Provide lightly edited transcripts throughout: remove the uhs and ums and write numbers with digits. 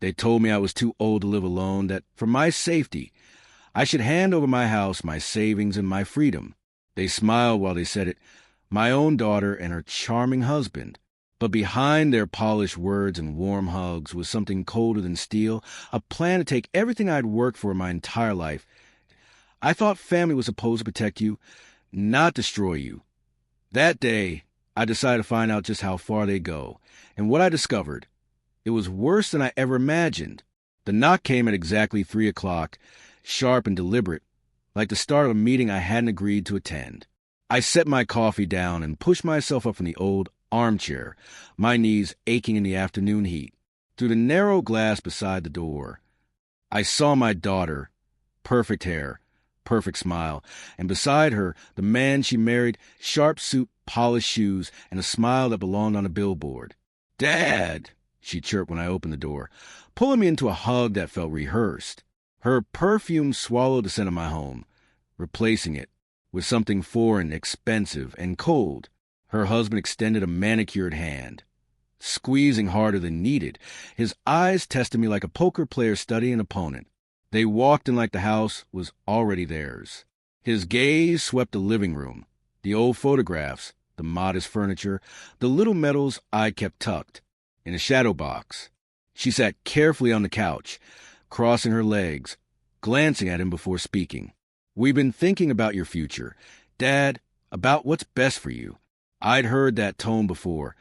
They told me I was too old to live alone, that for my safety, I should hand over my house, my savings, and my freedom. They smiled while they said it, my own daughter and her charming husband. But behind their polished words and warm hugs was something colder than steel, a plan to take everything I'd worked for my entire life. I thought family was supposed to protect you, not destroy you. That day, I decided to find out just how far they go, and what I discovered. It was worse than I ever imagined. The knock came at exactly 3 o'clock, sharp and deliberate, like the start of a meeting I hadn't agreed to attend. I set my coffee down and pushed myself up from the old armchair, my knees aching in the afternoon heat. Through the narrow glass beside the door, I saw my daughter, perfect hair, perfect smile, and beside her, the man she married, sharp suit, polished shoes, and a smile that belonged on a billboard. "Dad," she chirped when I opened the door, pulling me into a hug that felt rehearsed. Her perfume swallowed the scent of my home, replacing it with something foreign, expensive, and cold. Her husband extended a manicured hand, squeezing harder than needed. His eyes tested me like a poker player studying an opponent. They walked in like the house was already theirs. His gaze swept the living room, the old photographs, the modest furniture, the little medals I kept tucked in a shadow box. She sat carefully on the couch, crossing her legs, glancing at him before speaking. "We've been thinking about your future, Dad, about what's best for you." I'd heard that tone before,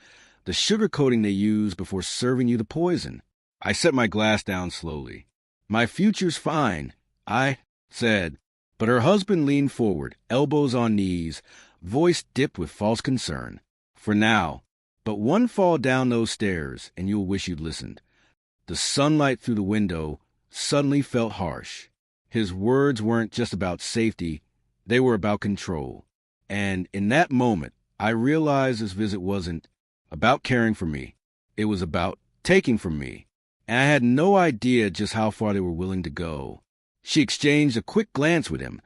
the sugarcoating they use before serving you the poison. I set my glass down slowly. "My future's fine," I said, but her husband leaned forward, elbows on knees, voice dipped with false concern. "For now, but one fall down those stairs, and you'll wish you'd listened." The sunlight through the window suddenly felt harsh. His words weren't just about safety, they were about control. And in that moment, I realized this visit wasn't about caring for me. It was about taking from me. And I had no idea just how far they were willing to go. She exchanged a quick glance with him,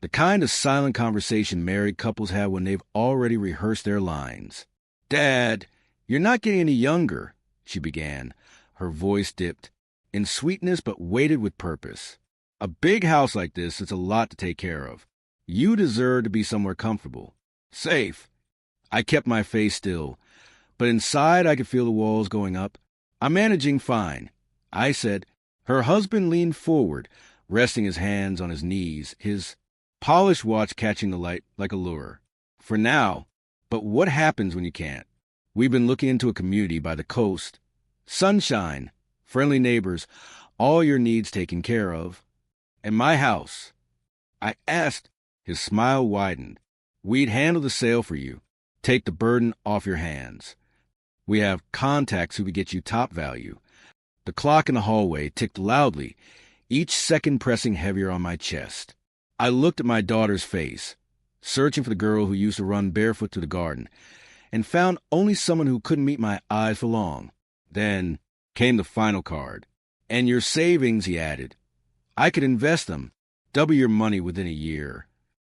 the kind of silent conversation married couples have when they've already rehearsed their lines. "Dad, you're not getting any younger," she began. Her voice dipped, in sweetness but weighted with purpose. "A big house like this is a lot to take care of. You deserve to be somewhere comfortable, safe." I kept my face still, but inside I could feel the walls going up. "I'm managing fine," I said. Her husband leaned forward, resting his hands on his knees, his polished watch catching the light like a lure. "For now, but what happens when you can't? We've been looking into a community by the coast. Sunshine, friendly neighbors, all your needs taken care of. And my house." I asked. His smile widened. "We'd handle the sale for you. Take the burden off your hands. We have contacts who would get you top value." The clock in the hallway ticked loudly, each second pressing heavier on my chest. I looked at my daughter's face, searching for the girl who used to run barefoot through the garden, and found only someone who couldn't meet my eyes for long. Then came the final card. "And your savings," he added. "I could invest them, double your money within a year."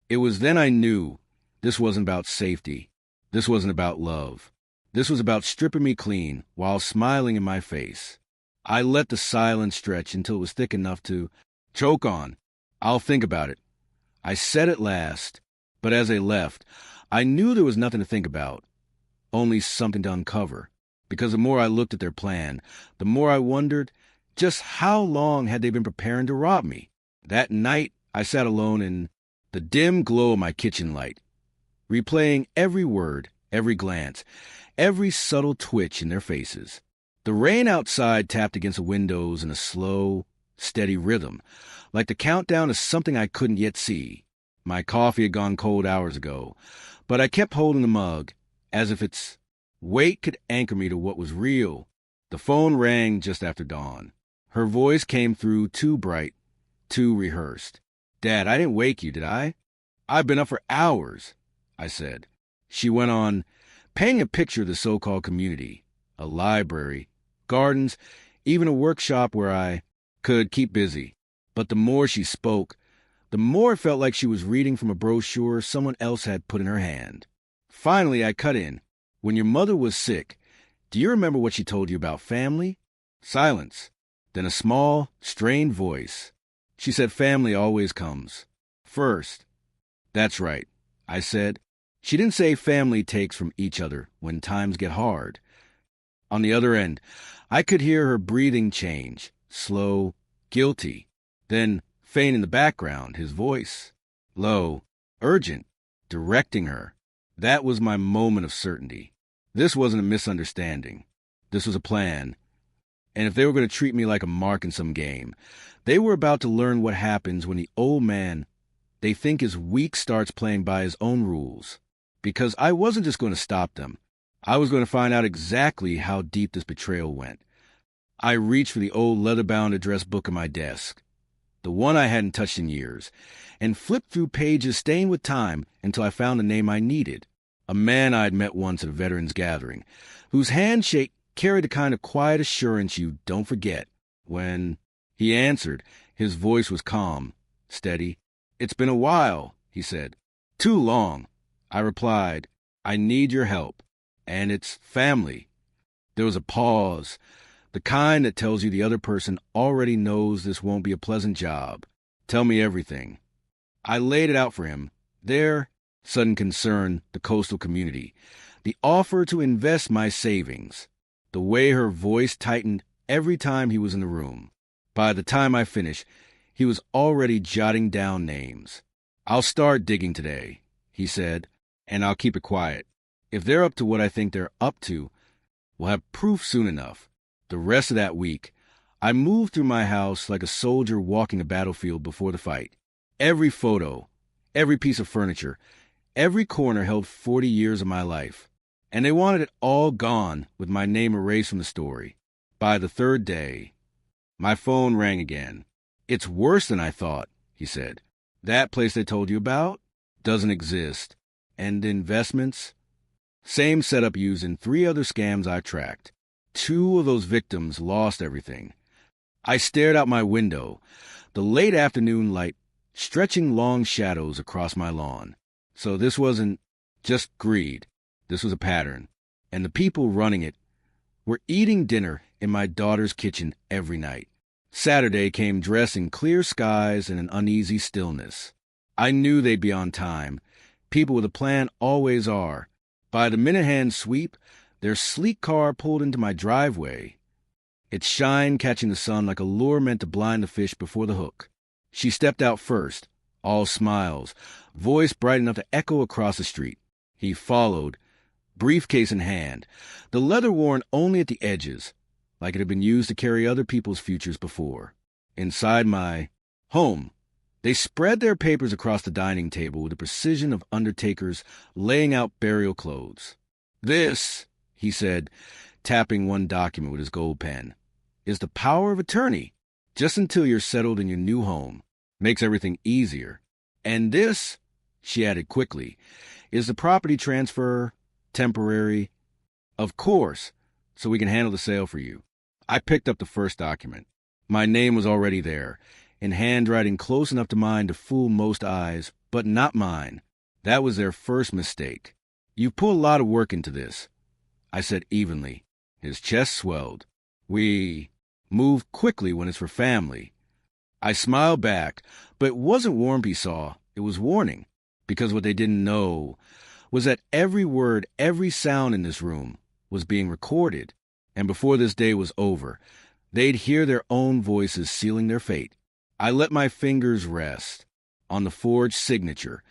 It was then I knew this wasn't about safety. This wasn't about love. This was about stripping me clean while smiling in my face. I let the silence stretch until it was thick enough to choke on. "I'll think about it," I said at last. But as they left, I knew there was nothing to think about, only something to uncover. Because the more I looked at their plan, the more I wondered just how long had they been preparing to rob me. That night, I sat alone in the dim glow of my kitchen light, replaying every word, every glance, every subtle twitch in their faces. The rain outside tapped against the windows in a slow, steady rhythm, like the countdown to something I couldn't yet see. My coffee had gone cold hours ago, but I kept holding the mug, as if its weight could anchor me to what was real. The phone rang just after dawn. Her voice came through too bright, too rehearsed. "Dad, I didn't wake you, did I?" "I've been up for hours," I said. She went on, painting a picture of the so-called community, a library, gardens, even a workshop where I could keep busy. But the more she spoke, the more it felt like she was reading from a brochure someone else had put in her hand. Finally, I cut in. "When your mother was sick, do you remember what she told you about family?" Silence. Then a small, strained voice. She said family always comes first. That's right, I said. She didn't say family takes from each other when times get hard. On the other end, I could hear her breathing change, slow, guilty. Then, faint in the background, his voice, low, urgent, directing her. That was my moment of certainty. This wasn't a misunderstanding. This was a plan. And if they were going to treat me like a mark in some game, they were about to learn what happens when the old man they think is weak starts playing by his own rules. Because I wasn't just going to stop them. I was going to find out exactly how deep this betrayal went. I reached for the old leather-bound address book on my desk, the one I hadn't touched in years, and flipped through pages stained with time until I found the name I needed. A man I'd met once at a veterans gathering, whose handshake carried the kind of quiet assurance you don't forget. When he answered, his voice was calm, steady. "It's been a while," he said. "Too long." I replied, "I need your help. And it's family." There was a pause, the kind that tells you the other person already knows this won't be a pleasant job. "Tell me everything." I laid it out for him. Their sudden concern, the coastal community, the offer to invest my savings, the way her voice tightened every time he was in the room. By the time I finished, he was already jotting down names. "I'll start digging today," he said, "and I'll keep it quiet. If they're up to what I think they're up to, we'll have proof soon enough." The rest of that week, I moved through my house like a soldier walking a battlefield before the fight. Every photo, every piece of furniture, every corner held 40 years of my life. And they wanted it all gone with my name erased from the story. By the third day, my phone rang again. "It's worse than I thought," he said. "That place they told you about doesn't exist. And investments? Same setup used in 3 other scams I tracked. 2 of those victims lost everything." I stared out my window, the late afternoon light stretching long shadows across my lawn. So this wasn't just greed. This was a pattern. And the people running it were eating dinner in my daughter's kitchen every night. Saturday came dressed in clear skies and an uneasy stillness. I knew they'd be on time. People with a plan always are. By the minute-hand sweep, their sleek car pulled into my driveway, its shine catching the sun like a lure meant to blind the fish before the hook. She stepped out first, all smiles, voice bright enough to echo across the street. He followed, briefcase in hand, the leather worn only at the edges, like it had been used to carry other people's futures before. Inside my home, they spread their papers across the dining table with the precision of undertakers laying out burial clothes. "This," he said, tapping one document with his gold pen, "is the power of attorney, just until you're settled in your new home. Makes everything easier. And this," she added quickly, "is the property transfer, temporary, of course, so we can handle the sale for you." I picked up the first document. My name was already there, in handwriting close enough to mine to fool most eyes, but not mine. That was their first mistake. "You put a lot of work into this," I said evenly. His chest swelled. "We move quickly when it's for family." I smiled back, but it wasn't warmth he saw, it was warning, because what they didn't know was that every word, every sound in this room was being recorded, and before this day was over, they'd hear their own voices sealing their fate. I let my fingers rest on the forged signature,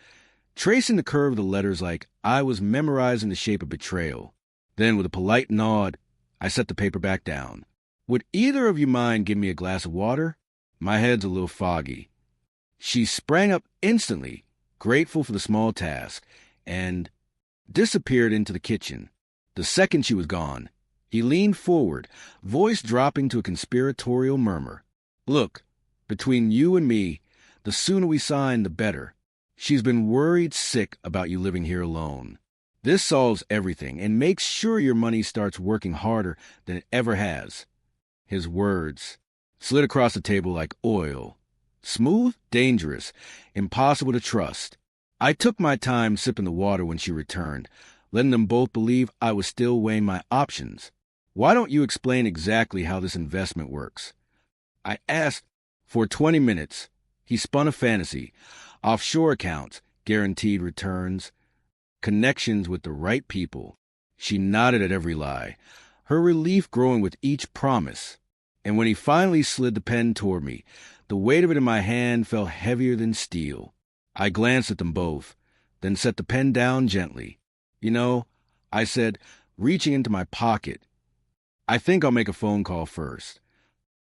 tracing the curve of the letters like I was memorizing the shape of betrayal. Then, with a polite nod, I set the paper back down. "Would either of you mind giving me a glass of water? My head's a little foggy." She sprang up instantly, grateful for the small task, and disappeared into the kitchen. The second she was gone, he leaned forward, voice dropping to a conspiratorial murmur. "Look, between you and me, the sooner we sign, the better. She's been worried sick about you living here alone. This solves everything and makes sure your money starts working harder than it ever has." His words slid across the table like oil. Smooth, dangerous, impossible to trust. I took my time sipping the water when she returned, letting them both believe I was still weighing my options. "Why don't you explain exactly how this investment works?" I asked for 20 minutes. He spun a fantasy. Offshore accounts, guaranteed returns, connections with the right people. She nodded at every lie, her relief growing with each promise. And when he finally slid the pen toward me, the weight of it in my hand felt heavier than steel. I glanced at them both, then set the pen down gently. You know, I said, reaching into my pocket, I think I'll make a phone call first.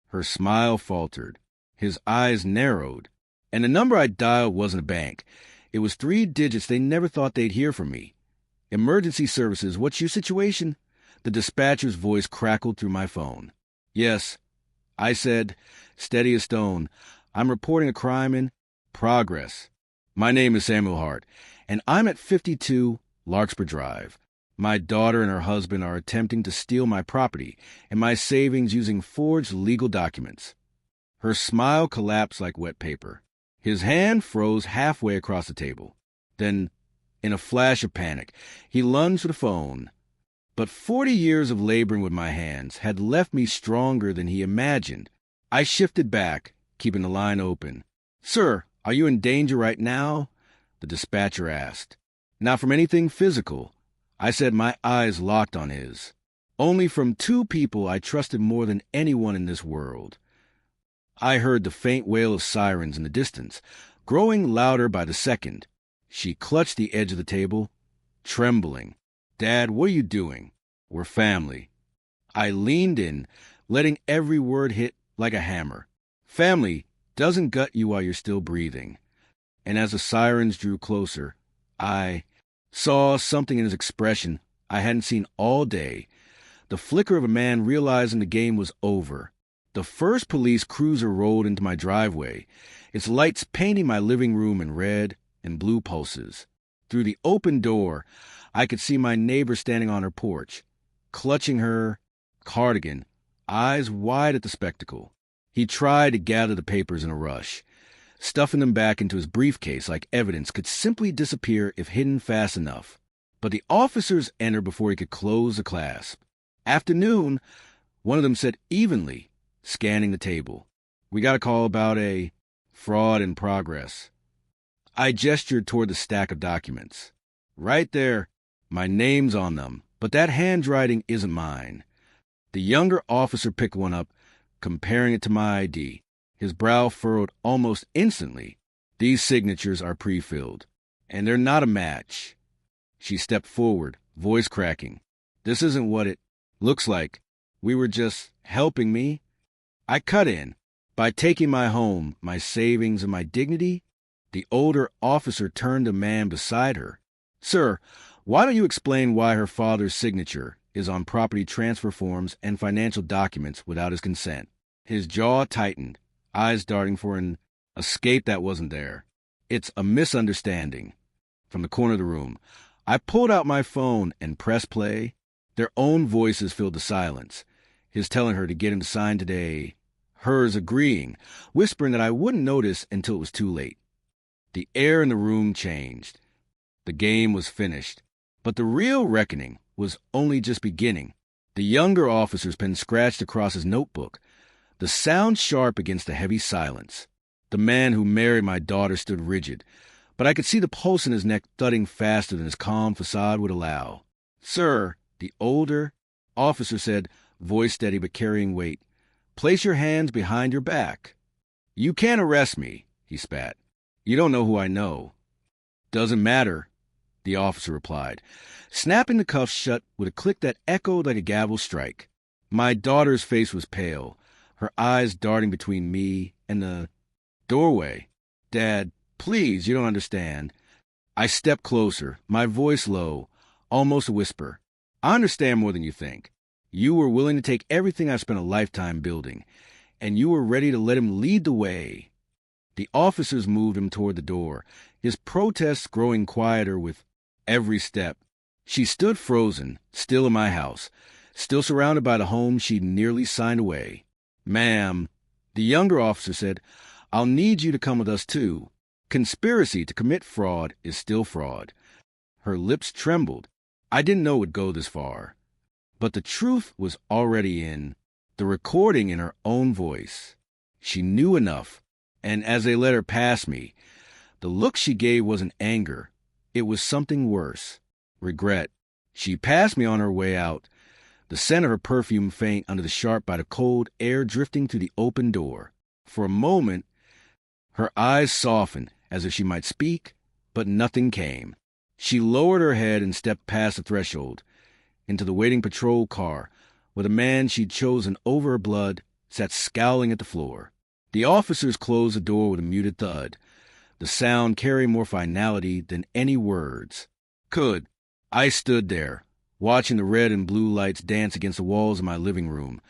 Her smile faltered. His eyes narrowed. And the number I dialed wasn't a bank. It was 3 digits they never thought they'd hear from me. Emergency services, what's your situation? The dispatcher's voice crackled through my phone. Yes, I said, steady as stone. I'm reporting a crime in progress. My name is Samuel Hart, and I'm at 52 Larkspur Drive. My daughter and her husband are attempting to steal my property and my savings using forged legal documents. Her smile collapsed like wet paper. His hand froze halfway across the table. Then, in a flash of panic, he lunged for the phone. But 40 years of laboring with my hands had left me stronger than he imagined. I shifted back, keeping the line open. Sir, are you in danger right now? The dispatcher asked. Not from anything physical. I said, my eyes locked on his. Only from 2 people I trusted more than anyone in this world. I heard the faint wail of sirens in the distance, growing louder by the second. She clutched the edge of the table, trembling. Dad, what are you doing? We're family. I leaned in, letting every word hit like a hammer. Family doesn't gut you while you're still breathing. And as the sirens drew closer, I saw something in his expression I hadn't seen all day. The flicker of a man realizing the game was over. The first police cruiser rolled into my driveway, its lights painting my living room in red and blue pulses. Through the open door, I could see my neighbor standing on her porch, clutching her cardigan, eyes wide at the spectacle. He tried to gather the papers in a rush. Stuffing them back into his briefcase like evidence could simply disappear if hidden fast enough. But the officers entered before he could close the clasp. Afternoon, one of them said evenly, scanning the table. We got a call about a fraud in progress. I gestured toward the stack of documents. Right there. My name's on them, but that handwriting isn't mine. The younger officer picked one up, comparing it to my ID. His brow furrowed almost instantly. These signatures are pre-filled, and they're not a match. She stepped forward, voice cracking. This isn't what it looks like. We were just helping me. I cut in. By taking my home, my savings, and my dignity, the older officer turned to a man beside her. Sir, why don't you explain why her father's signature is on property transfer forms and financial documents without his consent? His jaw tightened, eyes darting for an escape that wasn't there. It's a misunderstanding. From the corner of the room, I pulled out my phone and pressed play. Their own voices filled the silence. His telling her to get him to sign today. Hers agreeing, whispering that I wouldn't notice until it was too late. The air in the room changed. The game was finished. But the real reckoning was only just beginning. The younger officer's pen scratched across his notebook, the sound sharp against the heavy silence. The man who married my daughter stood rigid, but I could see the pulse in his neck thudding faster than his calm facade would allow. Sir, the older officer said, voice steady but carrying weight, place your hands behind your back. You can't arrest me, he spat. You don't know who I know. Doesn't matter, the officer replied, snapping the cuffs shut with a click that echoed like a gavel strike. My daughter's face was pale, her eyes darting between me and the doorway. Dad, please, you don't understand. I stepped closer, my voice low, almost a whisper. I understand more than you think. You were willing to take everything I've spent a lifetime building, and you were ready to let him lead the way. The officers moved him toward the door, his protests growing quieter with every step. She stood frozen, still in my house, still surrounded by the home she'd nearly signed away. Ma'am, the younger officer said, I'll need you to come with us too. Conspiracy to commit fraud is still fraud. Her lips trembled. I didn't know it would go this far. But the truth was already in the recording in her own voice. She knew enough, and as they let her pass me, the look she gave wasn't anger. It was something worse. Regret. She passed me on her way out, the scent of her perfume faint under the sharp bite of cold air drifting through the open door. For a moment, her eyes softened as if she might speak, but nothing came. She lowered her head and stepped past the threshold, into the waiting patrol car, where the man she'd chosen over her blood sat scowling at the floor. The officers closed the door with a muted thud, the sound carrying more finality than any words could. I stood there, watching the red and blue lights dance against the walls of my living room,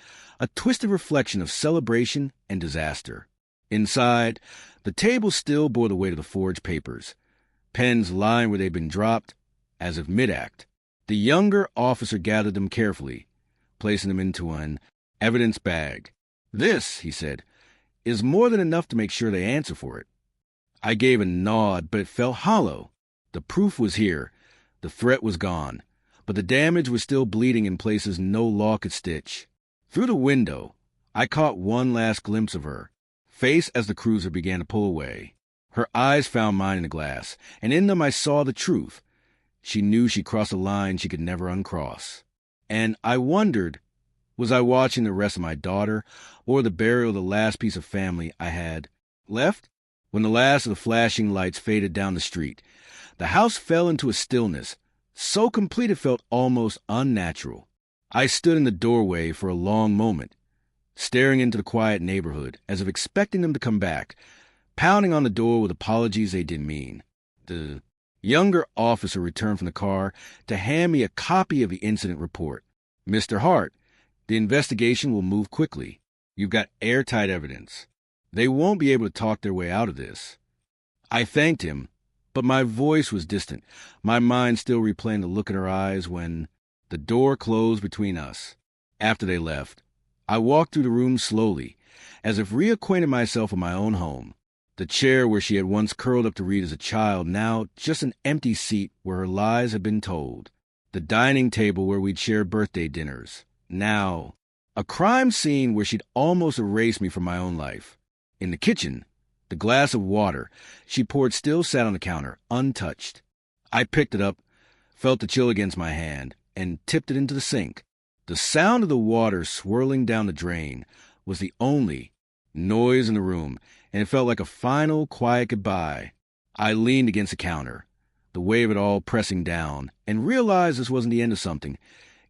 a twisted reflection of celebration and disaster. Inside, the table still bore the weight of the forged papers, pens lying where they'd been dropped, as if mid-act. The younger officer gathered them carefully, placing them into an evidence bag. "This," he said, "is more than enough to make sure they answer for it." I gave a nod, but it felt hollow. The proof was here. The threat was gone, but the damage was still bleeding in places no law could stitch. Through the window, I caught one last glimpse of her face as the cruiser began to pull away. Her eyes found mine in the glass, and in them I saw the truth. She knew she crossed a line she could never uncross. And I wondered, was I watching the rest of my daughter, or the burial of the last piece of family I had left? When the last of the flashing lights faded down the street, the house fell into a stillness, so complete it felt almost unnatural. I stood in the doorway for a long moment, staring into the quiet neighborhood, as if expecting them to come back, pounding on the door with apologies they didn't mean. The younger officer returned from the car to hand me a copy of the incident report. "Mr. Hart, the investigation will move quickly. You've got airtight evidence. They won't be able to talk their way out of this." I thanked him, but my voice was distant, my mind still replaying the look in her eyes when the door closed between us. After they left, I walked through the room slowly, as if reacquainting myself with my own home. The chair where she had once curled up to read as a child, now just an empty seat where her lies had been told. The dining table where we'd shared birthday dinners, now a crime scene where she'd almost erased me from my own life. In the kitchen, the glass of water she poured still sat on the counter, untouched. I picked it up, felt the chill against my hand, and tipped it into the sink. The sound of the water swirling down the drain was the only noise in the room, and it felt like a final, quiet goodbye. I leaned against the counter, the weight of it all pressing down, and realized this wasn't the end of something.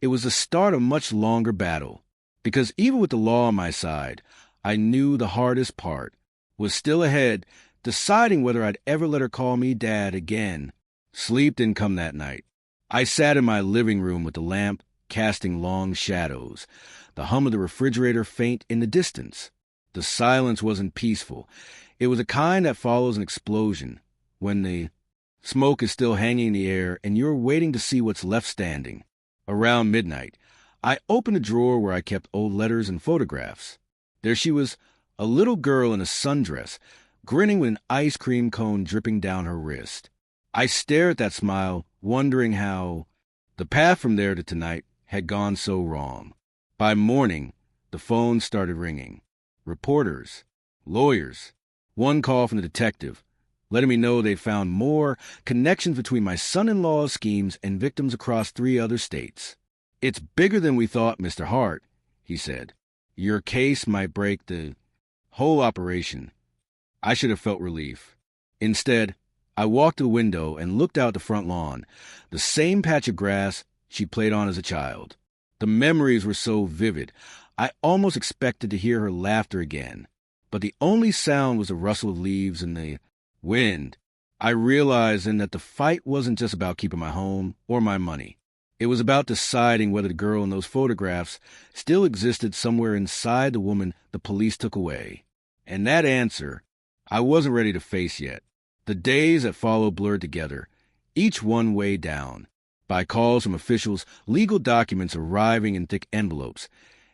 It was the start of a much longer battle, because even with the law on my side, I knew the hardest part was still ahead, deciding whether I'd ever let her call me Dad again. Sleep didn't come that night. I sat in my living room with the lamp casting long shadows, the hum of the refrigerator faint in the distance. The silence wasn't peaceful. It was a kind that follows an explosion, when the smoke is still hanging in the air and you're waiting to see what's left standing. Around midnight, I opened a drawer where I kept old letters and photographs. There she was, a little girl in a sundress, grinning with an ice cream cone dripping down her wrist. I stared at that smile, wondering how the path from there to tonight had gone so wrong. By morning, the phone started ringing. Reporters, lawyers, one call from the detective, letting me know they found more connections between my son-in-law's schemes and victims across 3 other states. "It's bigger than we thought, Mr. Hart," he said. "Your case might break the whole operation." I should have felt relief. Instead, I walked to the window and looked out the front lawn, the same patch of grass she played on as a child. The memories were so vivid, I almost expected to hear her laughter again. But the only sound was the rustle of leaves and the wind. I realized then that the fight wasn't just about keeping my home or my money. It was about deciding whether the girl in those photographs still existed somewhere inside the woman the police took away. And that answer, I wasn't ready to face yet. The days that followed blurred together, each one weighed down by calls from officials, legal documents arriving in thick envelopes,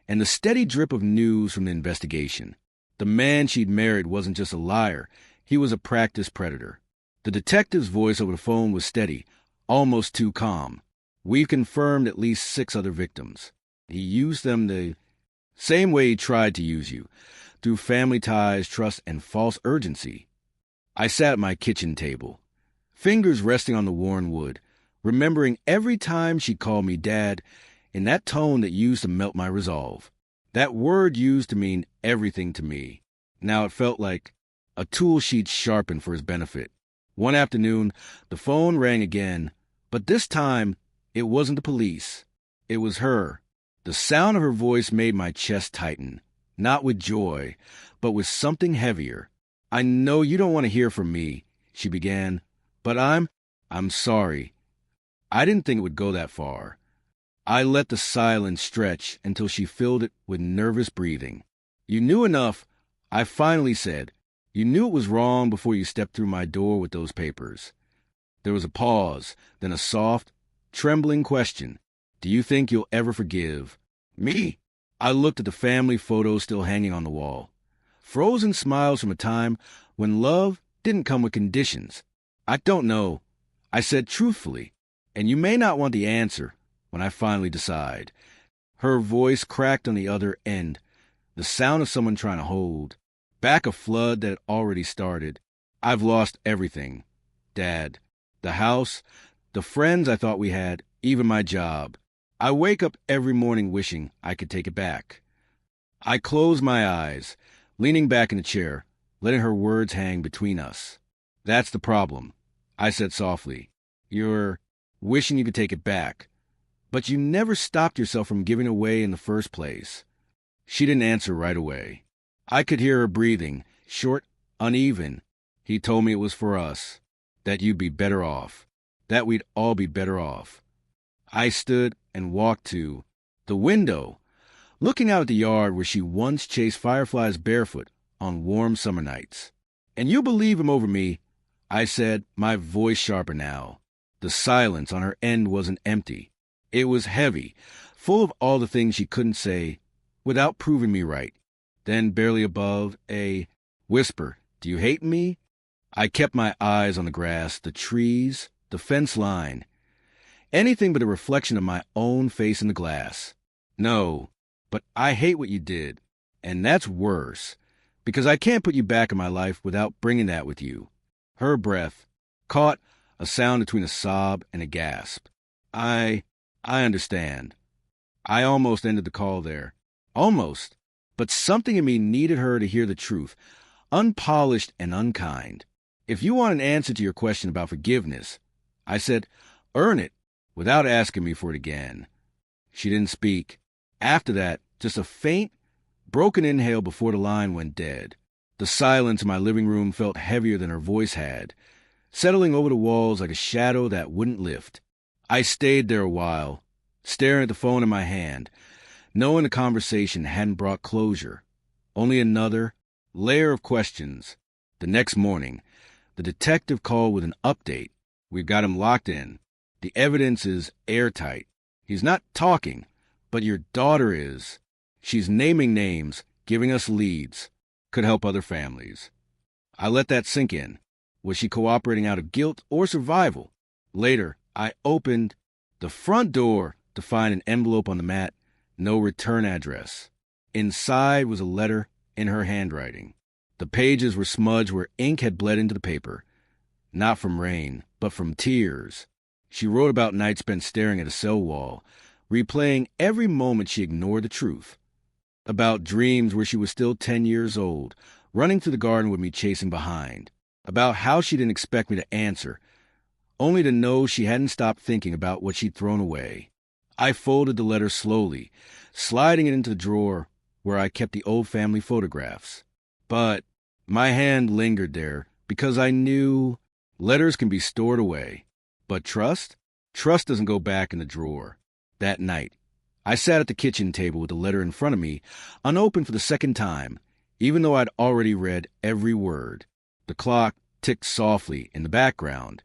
and the steady drip of news from the investigation. The man she'd married wasn't just a liar, he was a practiced predator. The detective's voice over the phone was steady, almost too calm. "We've confirmed at least 6 other victims. He used them the same way he tried to use you. through family ties, trust, and false urgency. I sat at my kitchen table, fingers resting on the worn wood, remembering every time she called me Dad in that tone that used to melt my resolve. That word used to mean everything to me. Now it felt like a tool she'd sharpened for his benefit. One afternoon, the phone rang again, but this time it wasn't the police. It was her. The sound of her voice made my chest tighten, not with joy, but with something heavier. "I know you don't want to hear from me," she began, "but I'm sorry. I didn't think it would go that far." I let the silence stretch until she filled it with nervous breathing. "You knew enough," I finally said. "You knew it was wrong before you stepped through my door with those papers." There was a pause, then a soft, trembling question. "Do you think you'll ever forgive me?" I looked at the family photos still hanging on the wall. Frozen smiles from a time when love didn't come with conditions. "I don't know," I said truthfully, "and you may not want the answer when I finally decide." Her voice cracked on the other end, the sound of someone trying to hold back a flood that had already started. "I've lost everything, Dad. The house, the friends I thought we had, even my job. I wake up every morning wishing I could take it back." I closed my eyes, leaning back in the chair, letting her words hang between us. "That's the problem," I said softly. "You're wishing you could take it back, but you never stopped yourself from giving away in the first place." She didn't answer right away. I could hear her breathing, short, uneven. "He told me it was for us, that you'd be better off, that we'd all be better off." I stood and walked to the window, looking out at the yard where she once chased fireflies barefoot on warm summer nights. "And you believe him over me," I said, my voice sharper now. The silence on her end wasn't empty. It was heavy, full of all the things she couldn't say without proving me right. Then, barely above, a whisper, "Do you hate me?" I kept my eyes on the grass, the trees, the fence line. Anything but a reflection of my own face in the glass. "No, but I hate what you did. And that's worse, because I can't put you back in my life without bringing that with you." Her breath caught, a sound between a sob and a gasp. I understand." I almost ended the call there. Almost. But something in me needed her to hear the truth, unpolished and unkind. "If you want an answer to your question about forgiveness," I said, "earn it without asking me for it again." She didn't speak. After that, just a faint, broken inhale before the line went dead. The silence in my living room felt heavier than her voice had, settling over the walls like a shadow that wouldn't lift. I stayed there a while, staring at the phone in my hand, knowing the conversation hadn't brought closure, only another layer of questions. The next morning, the detective called with an update. "We've got him locked in. The evidence is airtight. He's not talking, but your daughter is. She's naming names, giving us leads. Could help other families." I let that sink in. Was she cooperating out of guilt or survival? Later, I opened the front door to find an envelope on the mat, no return address. Inside was a letter in her handwriting. The pages were smudged where ink had bled into the paper. Not from rain, but from tears. She wrote about nights spent staring at a cell wall, replaying every moment she ignored the truth. About dreams where she was still 10 years old, running through the garden with me chasing behind. About how she didn't expect me to answer, only to know she hadn't stopped thinking about what she'd thrown away. I folded the letter slowly, sliding it into the drawer where I kept the old family photographs. But my hand lingered there because I knew letters can be stored away. But trust? Trust doesn't go back in the drawer. That night, I sat at the kitchen table with the letter in front of me, unopened for the second time, even though I'd already read every word. The clock ticked softly in the background,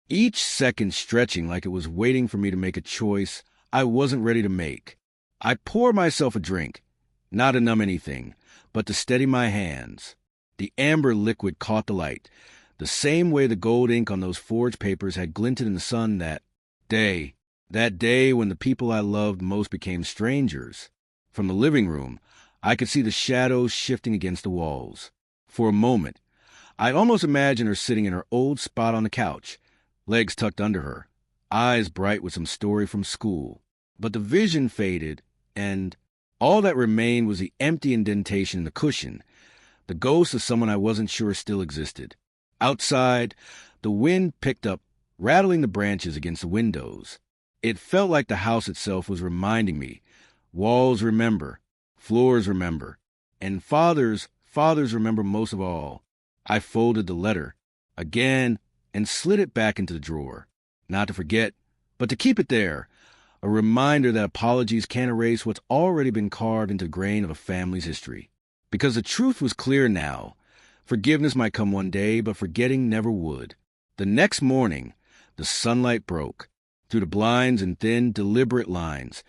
each second stretching like it was waiting for me to make a choice I wasn't ready to make. I poured myself a drink, not to numb anything, but to steady my hands. The amber liquid caught the light, the same way the gold ink on those forged papers had glinted in the sun that day when the people I loved most became strangers. From the living room, I could see the shadows shifting against the walls. For a moment, I'd almost imagine her sitting in her old spot on the couch, legs tucked under her, eyes bright with some story from school. But the vision faded, and all that remained was the empty indentation in the cushion, the ghost of someone I wasn't sure still existed. Outside, the wind picked up, rattling the branches against the windows. It felt like the house itself was reminding me, walls remember, floors remember, and fathers remember most of all. I folded the letter again and slid it back into the drawer, not to forget, but to keep it there, a reminder that apologies can't erase what's already been carved into the grain of a family's history. Because the truth was clear now. Forgiveness might come one day, but forgetting never would. The next morning, the sunlight broke through the blinds in thin, deliberate lines,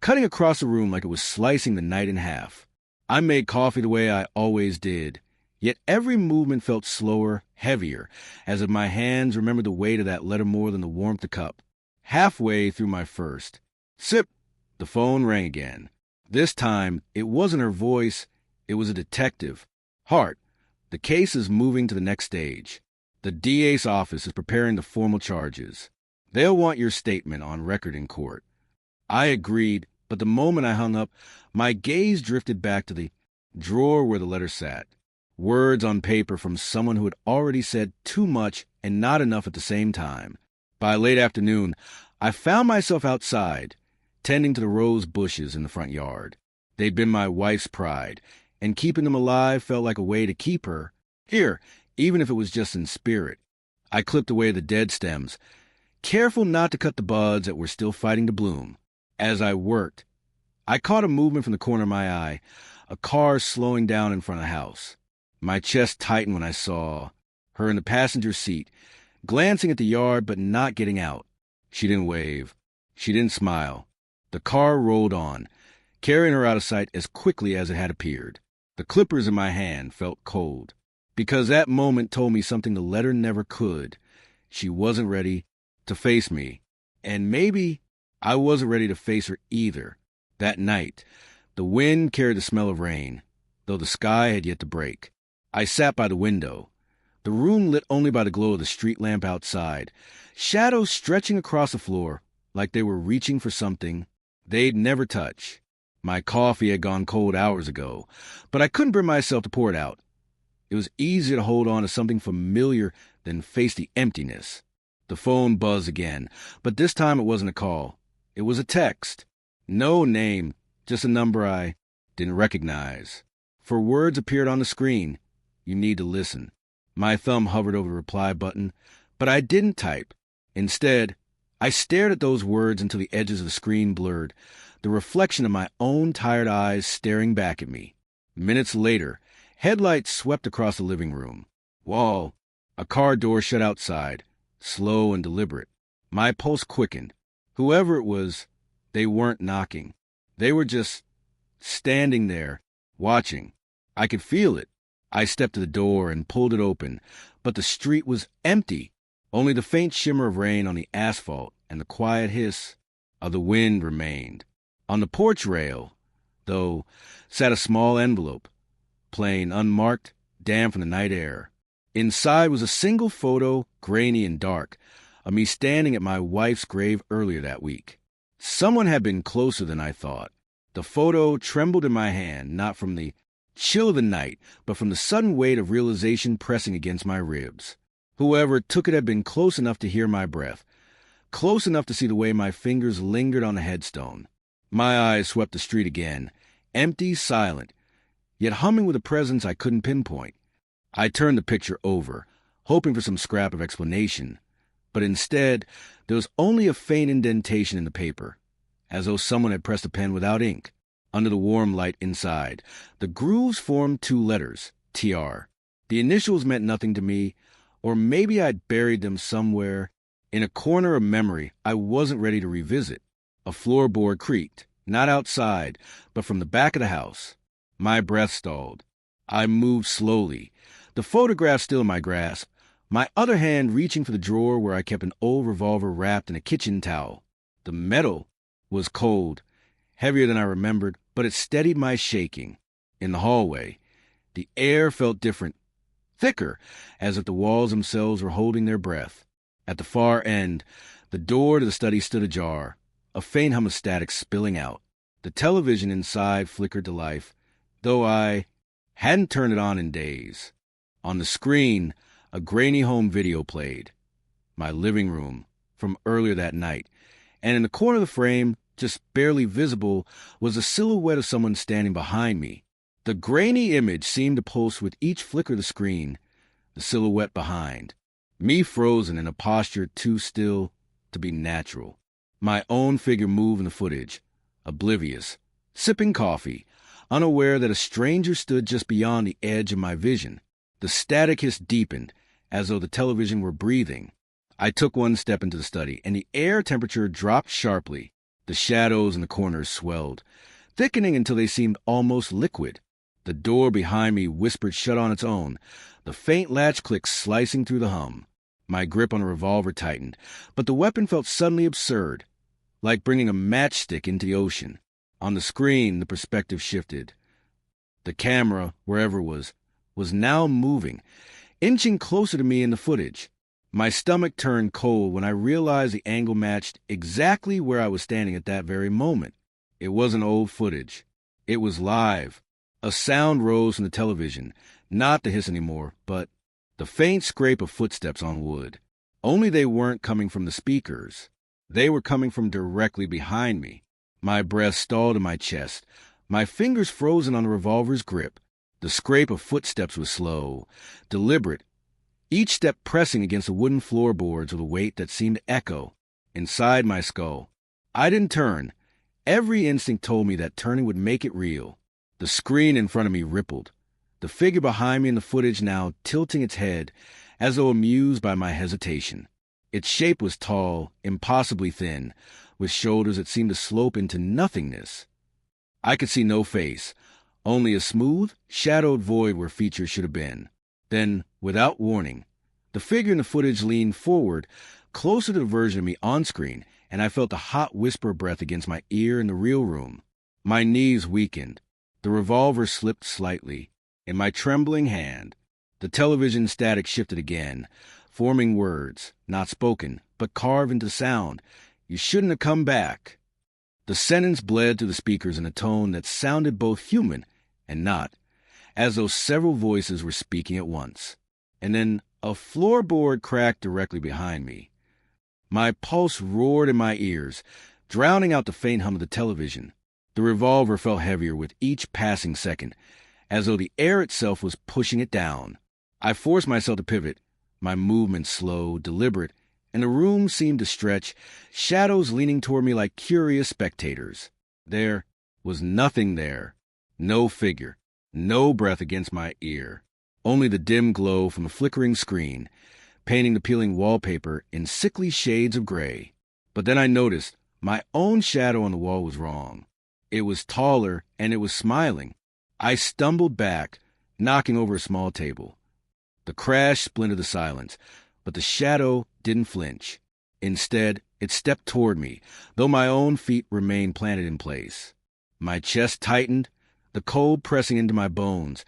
cutting across the room like it was slicing the night in half. I made coffee the way I always did, yet every movement felt slower, heavier, as if my hands remembered the weight of that letter more than the warmth of the cup. Halfway through my first sip, the phone rang again. This time, it wasn't her voice, it was a detective. Hart, the case is moving to the next stage. The DA's office is preparing the formal charges. They'll want your statement on record in court. I agreed, but the moment I hung up, my gaze drifted back to the drawer where the letter sat. Words on paper from someone who had already said too much and not enough at the same time. By late afternoon, I found myself outside, tending to the rose bushes in the front yard. They'd been my wife's pride, and keeping them alive felt like a way to keep her here, even if it was just in spirit. I clipped away the dead stems, careful not to cut the buds that were still fighting to bloom. As I worked, I caught a movement from the corner of my eye, a car slowing down in front of the house. My chest tightened when I saw her in the passenger seat, glancing at the yard but not getting out. She didn't wave. She didn't smile. The car rolled on, carrying her out of sight as quickly as it had appeared. The clippers in my hand felt cold, because that moment told me something the letter never could. She wasn't ready to face me, and maybe I wasn't ready to face her either. That night, the wind carried the smell of rain, though the sky had yet to break. I sat by the window, the room lit only by the glow of the street lamp outside, shadows stretching across the floor like they were reaching for something they'd never touch. My coffee had gone cold hours ago, but I couldn't bring myself to pour it out. It was easier to hold on to something familiar than face the emptiness. The phone buzzed again, but this time it wasn't a call. It was a text. No name, just a number I didn't recognize. For words appeared on the screen. You need to listen. My thumb hovered over the reply button, but I didn't type. Instead, I stared at those words until the edges of the screen blurred, the reflection of my own tired eyes staring back at me. Minutes later, headlights swept across the living room. Wall, a car door shut outside, slow and deliberate. My pulse quickened. Whoever it was, they weren't knocking. They were just standing there, watching. I could feel it. I stepped to the door and pulled it open, but the street was empty. Only the faint shimmer of rain on the asphalt and the quiet hiss of the wind remained. On the porch rail, though, sat a small envelope, plain, unmarked, damp from the night air. Inside was a single photo, grainy and dark, of me standing at my wife's grave earlier that week. Someone had been closer than I thought. The photo trembled in my hand, not from the chill of the night, but from the sudden weight of realization pressing against my ribs. Whoever took it had been close enough to hear my breath, close enough to see the way my fingers lingered on the headstone. My eyes swept the street again, empty, silent, yet humming with a presence I couldn't pinpoint. I turned the picture over, hoping for some scrap of explanation, but instead there was only a faint indentation in the paper, as though someone had pressed a pen without ink. Under the warm light inside, the grooves formed two letters, TR. The initials meant nothing to me, or maybe I'd buried them somewhere in a corner of memory I wasn't ready to revisit. A floorboard creaked, not outside, but from the back of the house. My breath stalled. I moved slowly, the photograph still in my grasp, my other hand reaching for the drawer where I kept an old revolver wrapped in a kitchen towel. The metal was cold, heavier than I remembered, but it steadied my shaking. In the hallway, the air felt different, thicker, as if the walls themselves were holding their breath. At the far end, the door to the study stood ajar, a faint hum of static spilling out. The television inside flickered to life, though I hadn't turned it on in days. On the screen, a grainy home video played, my living room, from earlier that night, and in the corner of the frame, just barely visible, was the silhouette of someone standing behind me. The grainy image seemed to pulse with each flicker of the screen, the silhouette behind, me frozen in a posture too still to be natural. My own figure moved in the footage, oblivious, sipping coffee, unaware that a stranger stood just beyond the edge of my vision. The static hiss deepened, as though the television were breathing. I took one step into the study, and the air temperature dropped sharply. The shadows in the corners swelled, thickening until they seemed almost liquid. The door behind me whispered shut on its own, the faint latch click slicing through the hum. My grip on a revolver tightened, but the weapon felt suddenly absurd, like bringing a matchstick into the ocean. On the screen, the perspective shifted. The camera, wherever it was now moving, inching closer to me in the footage. My stomach turned cold when I realized the angle matched exactly where I was standing at that very moment. It wasn't old footage. It was live. A sound rose from the television, not the hiss anymore, but the faint scrape of footsteps on wood. Only they weren't coming from the speakers. They were coming from directly behind me. My breath stalled in my chest, my fingers frozen on the revolver's grip. The scrape of footsteps was slow, deliberate, each step pressing against the wooden floorboards with a weight that seemed to echo inside my skull. I didn't turn. Every instinct told me that turning would make it real. The screen in front of me rippled, the figure behind me in the footage now tilting its head as though amused by my hesitation. Its shape was tall, impossibly thin, with shoulders that seemed to slope into nothingness. I could see no face, only a smooth, shadowed void where features should have been. Then, without warning, the figure in the footage leaned forward, closer to the version of me on screen, and I felt a hot whisper breath against my ear in the real room. My knees weakened. The revolver slipped slightly. In my trembling hand, the television static shifted again, forming words, not spoken, but carved into sound. You shouldn't have come back. The sentence bled through the speakers in a tone that sounded both human and not, as though several voices were speaking at once. And then a floorboard cracked directly behind me. My pulse roared in my ears, drowning out the faint hum of the television. The revolver felt heavier with each passing second, as though the air itself was pushing it down. I forced myself to pivot, my movements slow, deliberate, and the room seemed to stretch, shadows leaning toward me like curious spectators. There was nothing there. No figure, no breath against my ear. Only the dim glow from the flickering screen, painting the peeling wallpaper in sickly shades of gray. But then I noticed my own shadow on the wall was wrong. It was taller, and it was smiling. I stumbled back, knocking over a small table. The crash splintered the silence, but the shadow didn't flinch. Instead, it stepped toward me, though my own feet remained planted in place. My chest tightened, the cold pressing into my bones,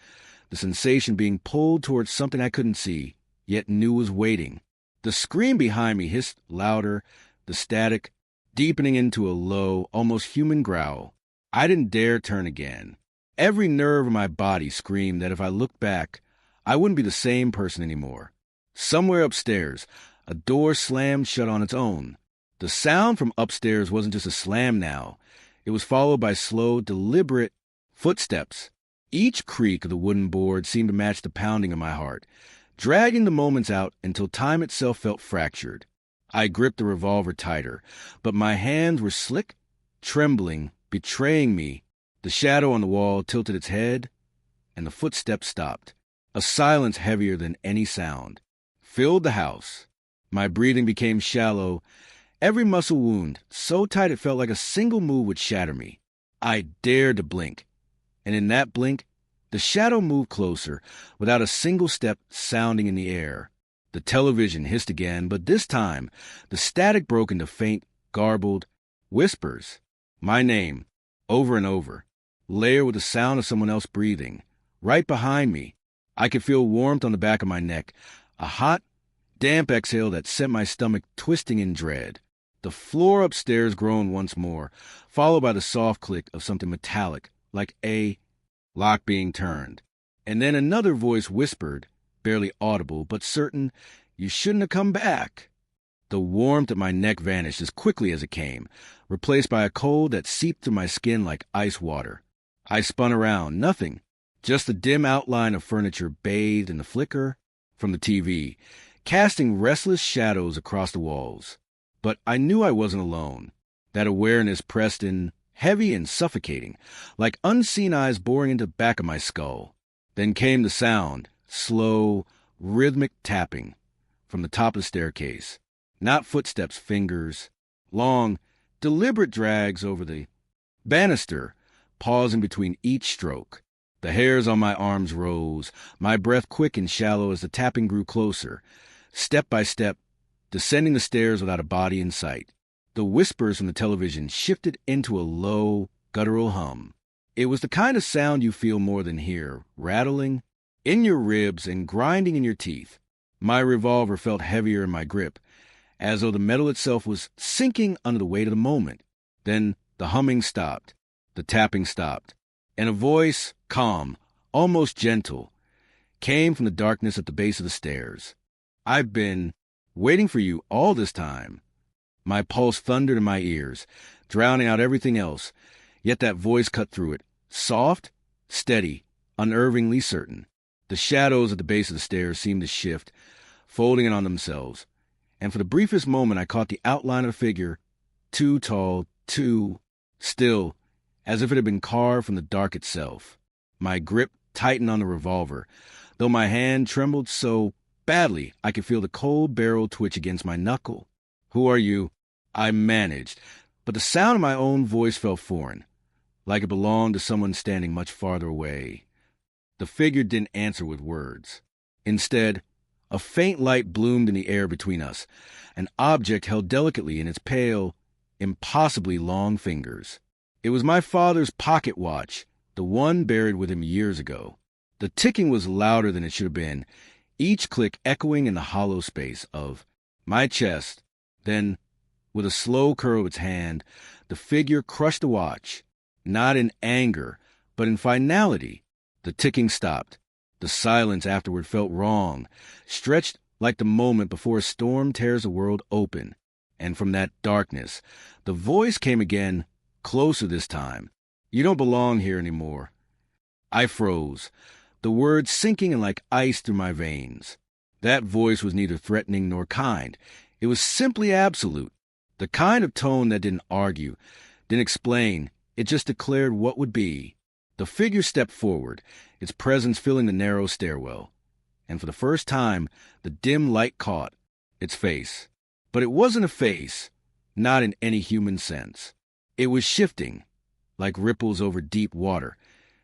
the sensation being pulled towards something I couldn't see, yet knew was waiting. The scream behind me hissed louder, the static deepening into a low, almost human growl. I didn't dare turn again. Every nerve in my body screamed that if I looked back, I wouldn't be the same person anymore. Somewhere upstairs, a door slammed shut on its own. The sound from upstairs wasn't just a slam now. It was followed by slow, deliberate footsteps. Each creak of the wooden board seemed to match the pounding of my heart, dragging the moments out until time itself felt fractured. I gripped the revolver tighter, but my hands were slick, trembling, betraying me. The shadow on the wall tilted its head, and the footsteps stopped. A silence heavier than any sound filled the house. My breathing became shallow, every muscle wound so tight it felt like a single move would shatter me. I dared to blink, and in that blink, the shadow moved closer, without a single step sounding in the air. The television hissed again, but this time, the static broke into faint, garbled whispers. My name, over and over. layer with the sound of someone else breathing. Right behind me, I could feel warmth on the back of my neck, a hot, damp exhale that sent my stomach twisting in dread. The floor upstairs groaned once more, followed by the soft click of something metallic, like a lock being turned. And then another voice whispered, barely audible, but certain, "You shouldn't have come back." The warmth at my neck vanished as quickly as it came, replaced by a cold that seeped through my skin like ice water. I spun around. Nothing. Just the dim outline of furniture bathed in the flicker from the TV, casting restless shadows across the walls. But I knew I wasn't alone. That awareness pressed in, heavy and suffocating, like unseen eyes boring into the back of my skull. Then came the sound, slow, rhythmic tapping, from the top of the staircase. Not footsteps, fingers. Long, deliberate drags over the banister, pausing between each stroke. The hairs on my arms rose, my breath quick and shallow as the tapping grew closer, step by step, descending the stairs without a body in sight. The whispers from the television shifted into a low, guttural hum. It was the kind of sound you feel more than hear, rattling in your ribs and grinding in your teeth. My revolver felt heavier in my grip, as though the metal itself was sinking under the weight of the moment. Then the humming stopped, the tapping stopped, and a voice, calm, almost gentle, came from the darkness at the base of the stairs. "I've been waiting for you all this time." My pulse thundered in my ears, drowning out everything else, yet that voice cut through it, soft, steady, unnervingly certain. The shadows at the base of the stairs seemed to shift, folding in on themselves, and for the briefest moment I caught the outline of a figure, too tall, too still, as if it had been carved from the dark itself. My grip tightened on the revolver, though my hand trembled so badly I could feel the cold barrel twitch against my knuckle. "Who are you?" I managed, but the sound of my own voice felt foreign, like it belonged to someone standing much farther away. The figure didn't answer with words. Instead, a faint light bloomed in the air between us, an object held delicately in its pale, impossibly long fingers. It was my father's pocket watch, the one buried with him years ago. The ticking was louder than it should have been, each click echoing in the hollow space of my chest. Then, with a slow curl of its hand, the figure crushed the watch, not in anger, but in finality. The ticking stopped. The silence afterward felt wrong, stretched like the moment before a storm tears the world open. And from that darkness, the voice came again, closer this time. "You don't belong here anymore." I froze, the words sinking in like ice through my veins. That voice was neither threatening nor kind. It was simply absolute. The kind of tone that didn't argue, didn't explain, it just declared what would be. The figure stepped forward, its presence filling the narrow stairwell. And for the first time, the dim light caught its face. But it wasn't a face, not in any human sense. It was shifting, like ripples over deep water,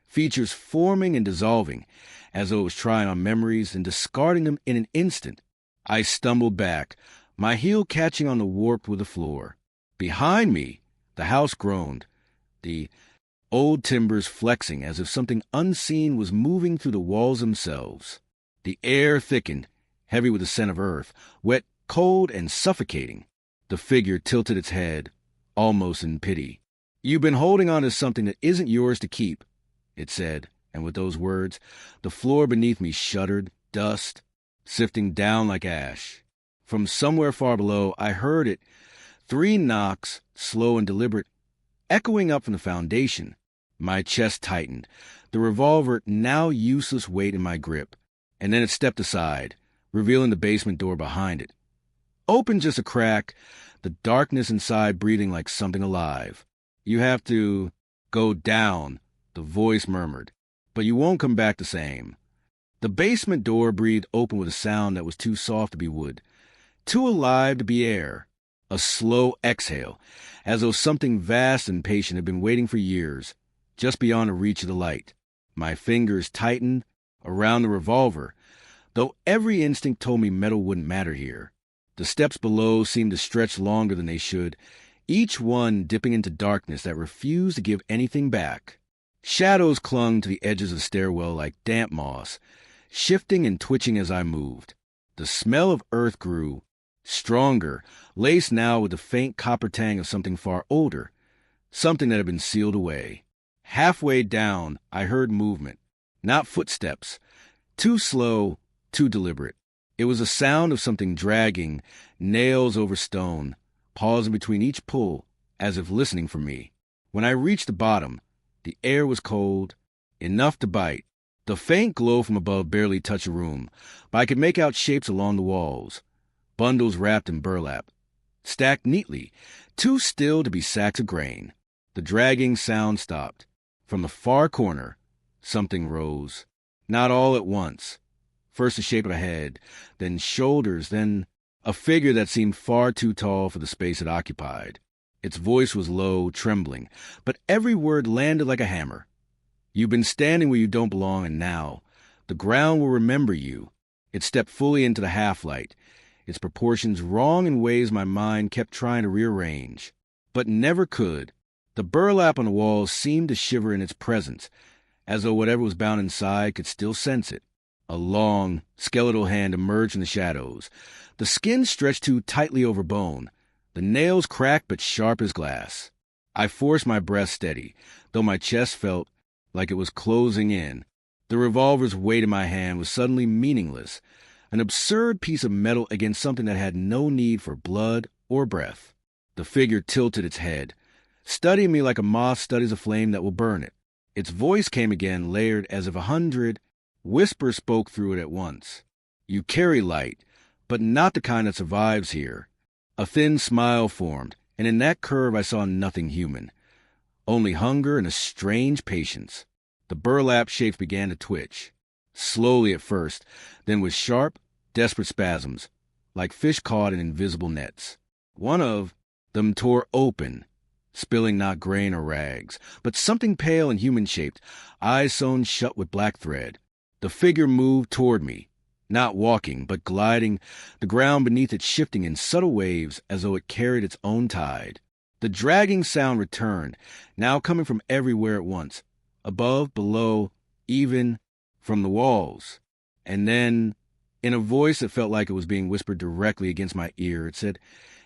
features forming and dissolving, as though it was trying on memories and discarding them in an instant. I stumbled back, my heel catching on the warp with the floor. Behind me, the house groaned, the old timbers flexing as if something unseen was moving through the walls themselves. The air thickened, heavy with the scent of earth, wet, cold, and suffocating. The figure tilted its head, almost in pity. "You've been holding on to something that isn't yours to keep," it said, and with those words, the floor beneath me shuddered, dust sifting down like ash. From somewhere far below, I heard it, 3 knocks, slow and deliberate, echoing up from the foundation. My chest tightened, the revolver now useless weight in my grip, and then it stepped aside, revealing the basement door behind it. Open just a crack, the darkness inside breathing like something alive. "You have to go down," the voice murmured, "but you won't come back the same." The basement door breathed open with a sound that was too soft to be wood, too alive to be air. A slow exhale, as though something vast and patient had been waiting for years, just beyond the reach of the light. My fingers tightened around the revolver, though every instinct told me metal wouldn't matter here. The steps below seemed to stretch longer than they should, each one dipping into darkness that refused to give anything back. Shadows clung to the edges of the stairwell like damp moss, shifting and twitching as I moved. The smell of earth grew, stronger, laced now with the faint copper tang of something far older, something that had been sealed away. Halfway down, I heard movement, not footsteps, too slow, too deliberate. It was a sound of something dragging, nails over stone, pausing between each pull, as if listening for me. When I reached the bottom, the air was cold, enough to bite. The faint glow from above barely touched the room, but I could make out shapes along the walls, bundles wrapped in burlap, stacked neatly, too still to be sacks of grain. The dragging sound stopped. From the far corner, something rose. Not all at once. First the shape of a head, then shoulders, then a figure that seemed far too tall for the space it occupied. Its voice was low, trembling, but every word landed like a hammer. You've been standing where you don't belong, and now the ground will remember you. It stepped fully into the half-light, its proportions wrong in ways my mind kept trying to rearrange, but never could. The burlap on the walls seemed to shiver in its presence, as though whatever was bound inside could still sense it. A long, skeletal hand emerged from the shadows. The skin stretched too tightly over bone, the nails cracked but sharp as glass. I forced my breath steady, though my chest felt like it was closing in. The revolver's weight in my hand was suddenly meaningless, an absurd piece of metal against something that had no need for blood or breath. The figure tilted its head, studying me like a moth studies a flame that will burn it. Its voice came again, layered as if 100 whispers spoke through it at once. You carry light, but not the kind that survives here. A thin smile formed, and in that curve I saw nothing human, only hunger and a strange patience. The burlap shapes began to twitch, slowly at first, then with sharp, desperate spasms, like fish caught in invisible nets. One of them tore open, spilling not grain or rags, but something pale and human-shaped, eyes sewn shut with black thread. The figure moved toward me, not walking, but gliding, the ground beneath it shifting in subtle waves as though it carried its own tide. The dragging sound returned, now coming from everywhere at once, above, below, even from the walls. And then, in a voice that felt like it was being whispered directly against my ear, it said,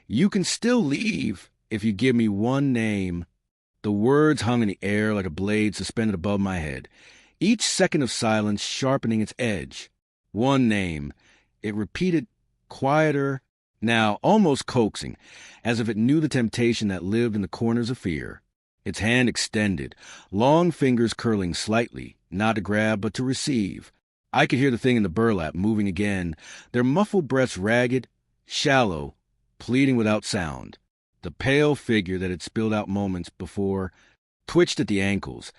"You can still leave if you give me one name." The words hung in the air like a blade suspended above my head, each second of silence sharpening its edge. One name, it repeated, quieter, now almost coaxing, as if it knew the temptation that lived in the corners of fear. Its hand extended, long fingers curling slightly, not to grab but to receive. I could hear the thing in the burlap moving again, their muffled breaths ragged, shallow, pleading without sound. The pale figure that had spilled out moments before twitched at the ankles,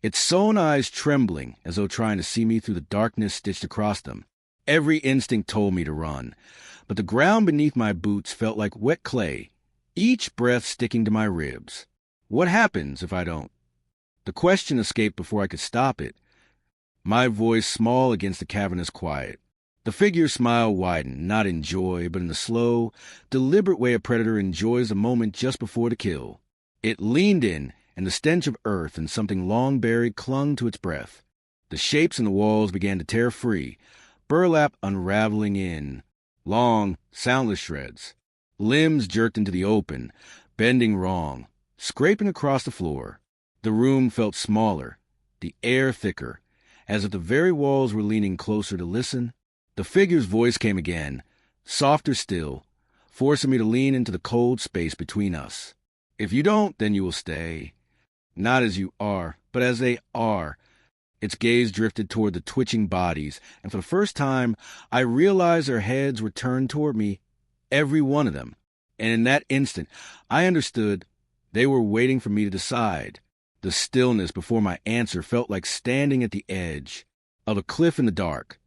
its sewn eyes trembling as though trying to see me through the darkness stitched across them. Every instinct told me to run, but the ground beneath my boots felt like wet clay, each breath sticking to my ribs. What happens if I don't? The question escaped before I could stop it, my voice small against the cavernous quiet. The figure's smile widened, not in joy, but in the slow, deliberate way a predator enjoys a moment just before the kill. It leaned in, and the stench of earth and something long buried clung to its breath. The shapes in the walls began to tear free, burlap unraveling in long, soundless shreds. Limbs jerked into the open, bending wrong, scraping across the floor. The room felt smaller, the air thicker, as if the very walls were leaning closer to listen. The figure's voice came again, softer still, forcing me to lean into the cold space between us. "If you don't, then you will stay. Not as you are, but as they are." Its gaze drifted toward the twitching bodies, and for the first time, I realized their heads were turned toward me, every one of them. And in that instant, I understood they were waiting for me to decide. The stillness before my answer felt like standing at the edge of a cliff in the dark,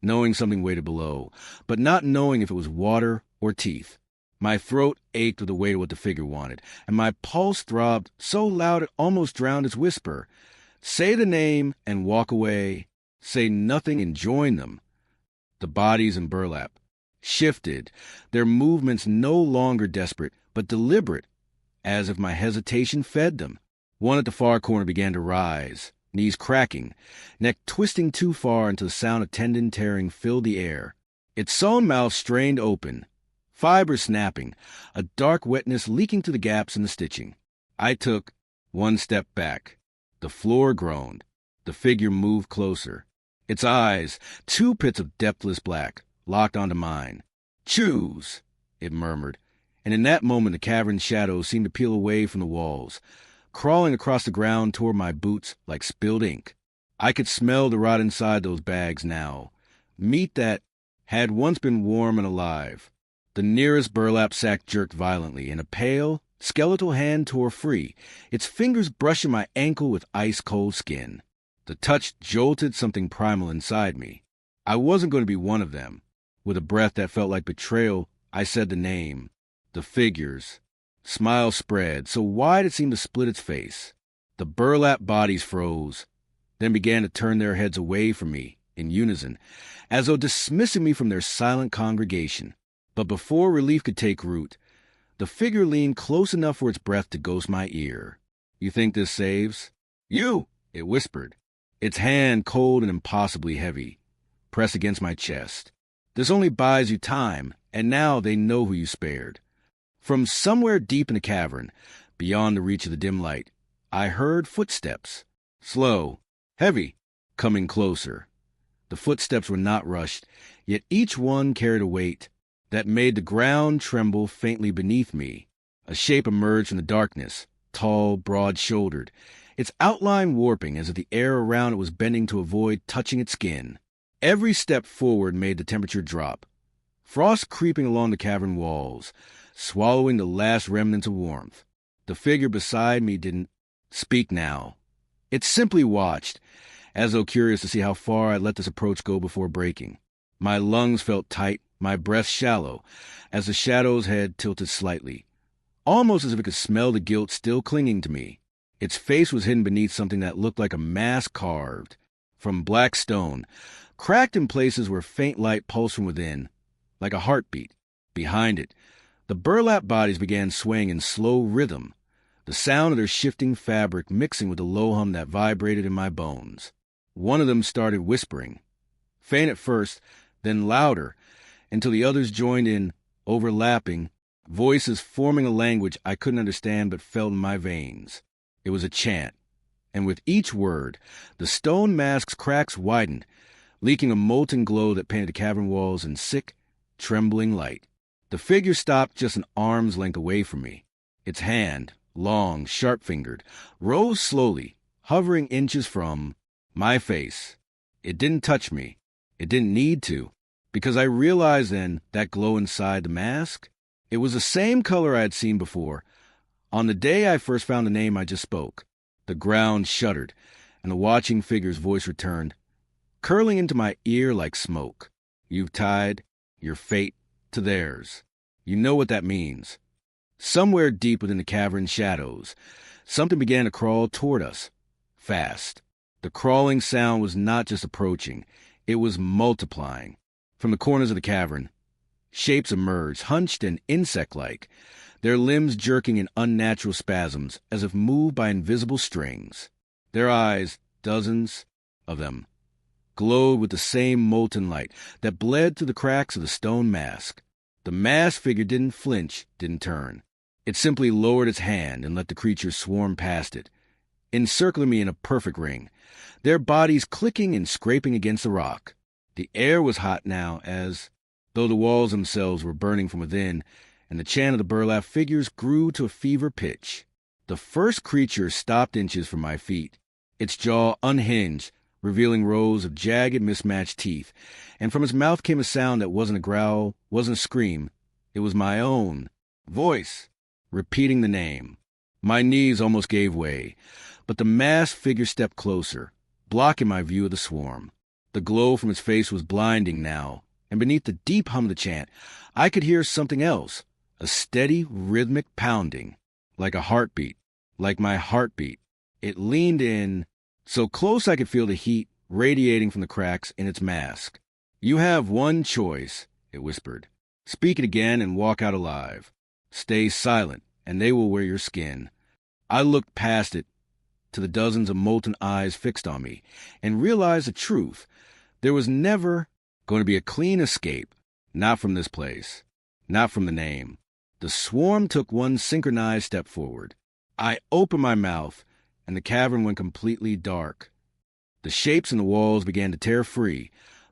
knowing something waited below, but not knowing if it was water or teeth. My throat ached with the weight of what the figure wanted, and my pulse throbbed so loud it almost drowned its whisper. Say the name and walk away. Say nothing and join them. The bodies in burlap shifted, their movements no longer desperate, but deliberate, as if my hesitation fed them. One at the far corner began to rise, knees cracking, neck twisting too far until the sound of tendon tearing filled the air. Its sullen mouth strained open, fibers snapping, a dark wetness leaking through the gaps in the stitching. I took one step back. The floor groaned. The figure moved closer. Its eyes, two pits of depthless black, locked onto mine. "Choose," it murmured, and in that moment the cavern's shadows seemed to peel away from the walls, crawling across the ground toward my boots like spilled ink. I could smell the rot inside those bags now, meat that had once been warm and alive. The nearest burlap sack jerked violently, and a pale, skeletal hand tore free, its fingers brushing my ankle with ice-cold skin. The touch jolted something primal inside me. I wasn't going to be one of them. With a breath that felt like betrayal, I said the name. The figures. Smile spread, so wide it seemed to split its face. The burlap bodies froze, then began to turn their heads away from me, in unison, as though dismissing me from their silent congregation. But before relief could take root, the figure leaned close enough for its breath to ghost my ear. "You think this saves?" "You!" it whispered, its hand cold and impossibly heavy, pressed against my chest. "This only buys you time, and now they know who you spared." From somewhere deep in the cavern, beyond the reach of the dim light, I heard footsteps, slow, heavy, coming closer. The footsteps were not rushed, yet each one carried a weight that made the ground tremble faintly beneath me. A shape emerged from the darkness, tall, broad-shouldered, its outline warping as if the air around it was bending to avoid touching its skin. Every step forward made the temperature drop, frost creeping along the cavern walls, swallowing the last remnants of warmth. The figure beside me didn't speak now. It simply watched, as though curious to see how far I'd let this approach go before breaking. My lungs felt tight, my breath shallow, as the shadow's head tilted slightly, almost as if it could smell the guilt still clinging to me. Its face was hidden beneath something that looked like a mask carved from black stone, cracked in places where faint light pulsed from within, like a heartbeat. Behind it, the burlap bodies began swaying in slow rhythm, the sound of their shifting fabric mixing with the low hum that vibrated in my bones. One of them started whispering, faint at first, then louder, until the others joined in, overlapping, voices forming a language I couldn't understand but felt in my veins. It was a chant, and with each word, the stone mask's cracks widened, leaking a molten glow that painted the cavern walls in sick, trembling light. The figure stopped just an arm's length away from me. Its hand, long, sharp-fingered, rose slowly, hovering inches from my face. It didn't touch me. It didn't need to, because I realized then that glow inside the mask, it was the same color I had seen before, on the day I first found the name I just spoke. The ground shuddered, and the watching figure's voice returned, curling into my ear like smoke. "You've tied your fate to theirs. You know what that means." Somewhere deep within the cavern shadows, something began to crawl toward us, fast. The crawling sound was not just approaching, it was multiplying. From the corners of the cavern, shapes emerged, hunched and insect-like, their limbs jerking in unnatural spasms as if moved by invisible strings. Their eyes, dozens of them, glowed with the same molten light that bled through the cracks of the stone mask. The masked figure didn't flinch, didn't turn. It simply lowered its hand and let the creatures swarm past it, encircling me in a perfect ring, their bodies clicking and scraping against the rock. The air was hot now, as though the walls themselves were burning from within, and the chant of the burlap figures grew to a fever pitch. The first creature stopped inches from my feet, its jaw unhinged, revealing rows of jagged, mismatched teeth, and from its mouth came a sound that wasn't a growl, wasn't a scream. It was my own voice, repeating the name. My knees almost gave way, but the masked figure stepped closer, blocking my view of the swarm. The glow from its face was blinding now, and beneath the deep hum of the chant, I could hear something else, a steady, rhythmic pounding, like a heartbeat, like my heartbeat. It leaned in, so close I could feel the heat radiating from the cracks in its mask. "You have one choice," it whispered. "Speak it again and walk out alive. Stay silent, and they will wear your skin." I looked past it, to the dozens of molten eyes fixed on me, and realized the truth. There was never going to be a clean escape. Not from this place. Not from the name. The swarm took one synchronized step forward. I opened my mouth, and the cavern went completely dark. The shapes in the walls began to tear free,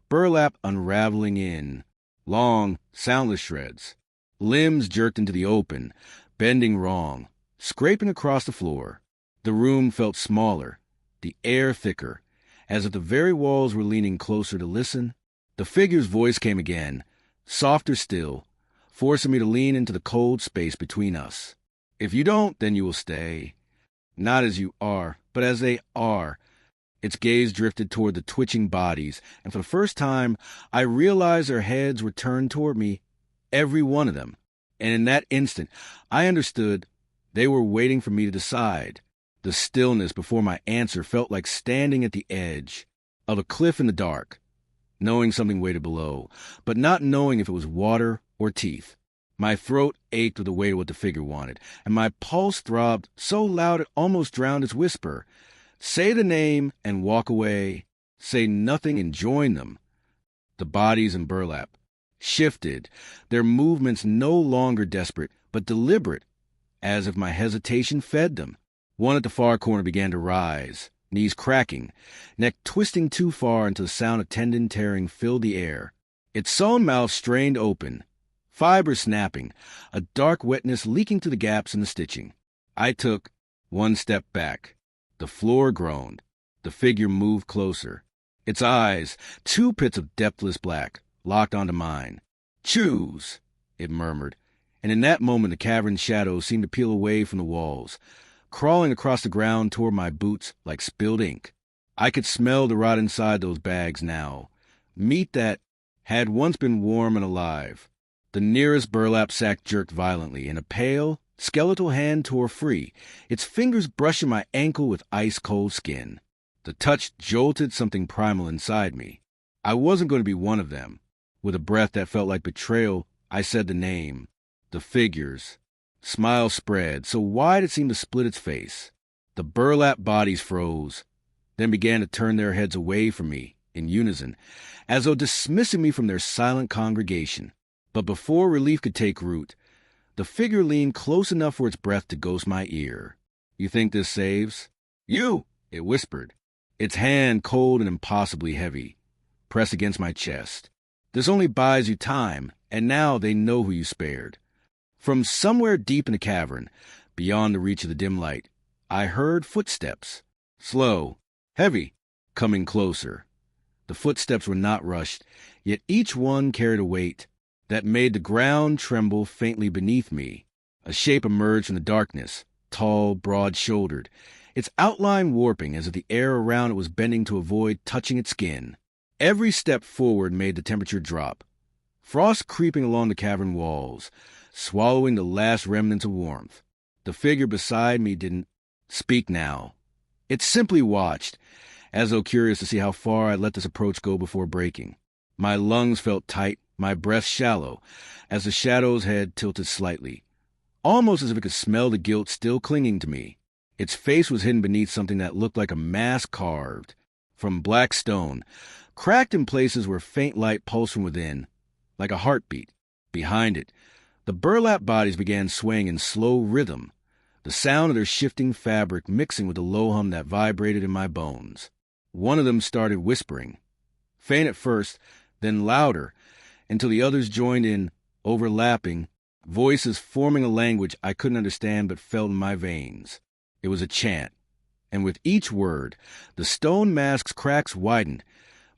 burlap unraveling in long, soundless shreds. Limbs jerked into the open, bending wrong, scraping across the floor. The room felt smaller, the air thicker, as if the very walls were leaning closer to listen. The figure's voice came again, softer still, forcing me to lean into the cold space between us. If you don't, then you will stay. Not as you are, but as they are. Its gaze drifted toward the twitching bodies, and for the first time, I realized their heads were turned toward me, every one of them. And in that instant, I understood they were waiting for me to decide. The stillness before my answer felt like standing at the edge of a cliff in the dark, knowing something waited below, but not knowing if it was water or teeth. My throat ached with the weight of what the figure wanted, and my pulse throbbed so loud it almost drowned its whisper. Say the name and walk away. Say nothing and join them. The bodies in burlap shifted, their movements no longer desperate, but deliberate, as if my hesitation fed them. One at the far corner began to rise, knees cracking, neck twisting too far until the sound of tendon tearing filled the air. Its sullen mouth strained open, fibers snapping, a dark wetness leaking through the gaps in the stitching. I took one step back. The floor groaned. The figure moved closer. Its eyes, two pits of depthless black, locked onto mine. Choose, it murmured, and in that moment the cavern's shadows seemed to peel away from the walls, crawling across the ground toward my boots like spilled ink. I could smell the rot inside those bags now, meat that had once been warm and alive. The nearest burlap sack jerked violently, and a pale, skeletal hand tore free, its fingers brushing my ankle with ice-cold skin. The touch jolted something primal inside me. I wasn't going to be one of them. With a breath that felt like betrayal, I said the name. The figures. Smile spread, so wide it seemed to split its face. The burlap bodies froze, then began to turn their heads away from me, in unison, as though dismissing me from their silent congregation. But before relief could take root, the figure leaned close enough for its breath to ghost my ear. You think this saves? You, it whispered, its hand cold and impossibly heavy, pressed against my chest. This only buys you time, and now they know who you spared. From somewhere deep in the cavern, beyond the reach of the dim light, I heard footsteps, slow, heavy, coming closer. The footsteps were not rushed, yet each one carried a weight that made the ground tremble faintly beneath me. A shape emerged from the darkness, tall, broad-shouldered, its outline warping as if the air around it was bending to avoid touching its skin. Every step forward made the temperature drop, frost creeping along the cavern walls, swallowing the last remnants of warmth. The figure beside me didn't speak now. It simply watched, as though curious to see how far I'd let this approach go before breaking. My lungs felt tight, my breath shallow, as the shadow's head tilted slightly, almost as if it could smell the guilt still clinging to me. Its face was hidden beneath something that looked like a mask carved from black stone, cracked in places where faint light pulsed from within, like a heartbeat. Behind it, the burlap bodies began swaying in slow rhythm, the sound of their shifting fabric mixing with the low hum that vibrated in my bones. One of them started whispering, faint at first, then louder, until the others joined in, overlapping, voices forming a language I couldn't understand but felt in my veins. It was a chant, and with each word, the stone mask's cracks widened,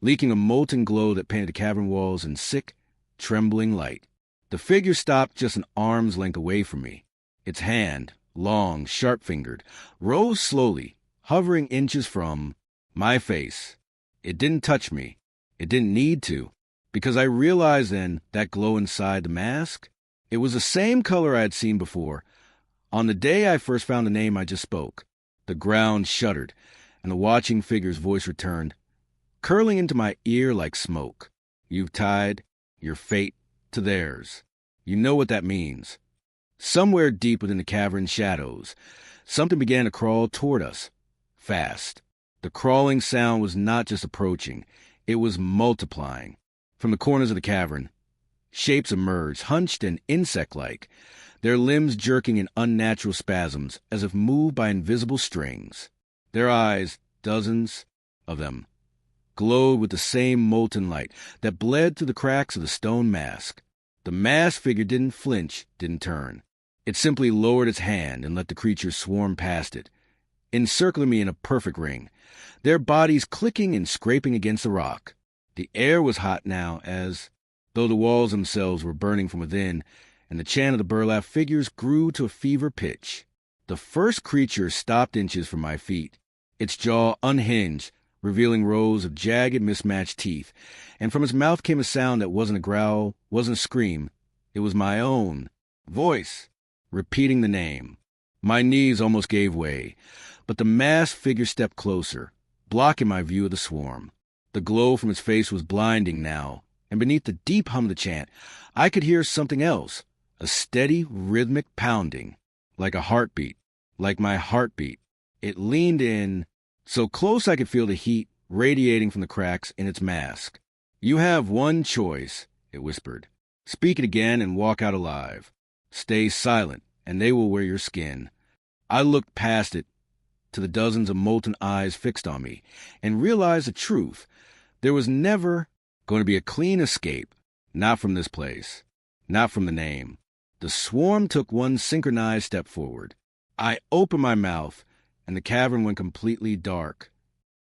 leaking a molten glow that painted the cavern walls in sick, trembling light. The figure stopped just an arm's length away from me. Its hand, long, sharp-fingered, rose slowly, hovering inches from my face. It didn't touch me. It didn't need to, because I realized then that glow inside the mask, it was the same color I had seen before. On the day I first found the name I just spoke, the ground shuddered, and the watching figure's voice returned, curling into my ear like smoke. You've tied your fate to theirs. You know what that means. Somewhere deep within the cavern shadows, something began to crawl toward us, fast. The crawling sound was not just approaching, it was multiplying. From the corners of the cavern, shapes emerged, hunched and insect-like, their limbs jerking in unnatural spasms as if moved by invisible strings. Their eyes, dozens of them, glowed with the same molten light that bled through the cracks of the stone mask. The masked figure didn't flinch, didn't turn. It simply lowered its hand and let the creatures swarm past it, encircling me in a perfect ring, their bodies clicking and scraping against the rock. The air was hot now, as though the walls themselves were burning from within, and the chant of the burlap figures grew to a fever pitch. The first creature stopped inches from my feet, its jaw unhinged, revealing rows of jagged, mismatched teeth, and from its mouth came a sound that wasn't a growl, wasn't a scream. It was my own voice, repeating the name. My knees almost gave way, but the masked figure stepped closer, blocking my view of the swarm. The glow from its face was blinding now, and beneath the deep hum of the chant, I could hear something else, a steady, rhythmic pounding, like a heartbeat, like my heartbeat. It leaned in, so close I could feel the heat radiating from the cracks in its mask. "You have one choice," it whispered. "Speak it again and walk out alive. Stay silent, and they will wear your skin." I looked past it to the dozens of molten eyes fixed on me, and realized the truth. There was never going to be a clean escape, not from this place, not from the name. The swarm took one synchronized step forward. I opened my mouth, and the cavern went completely dark.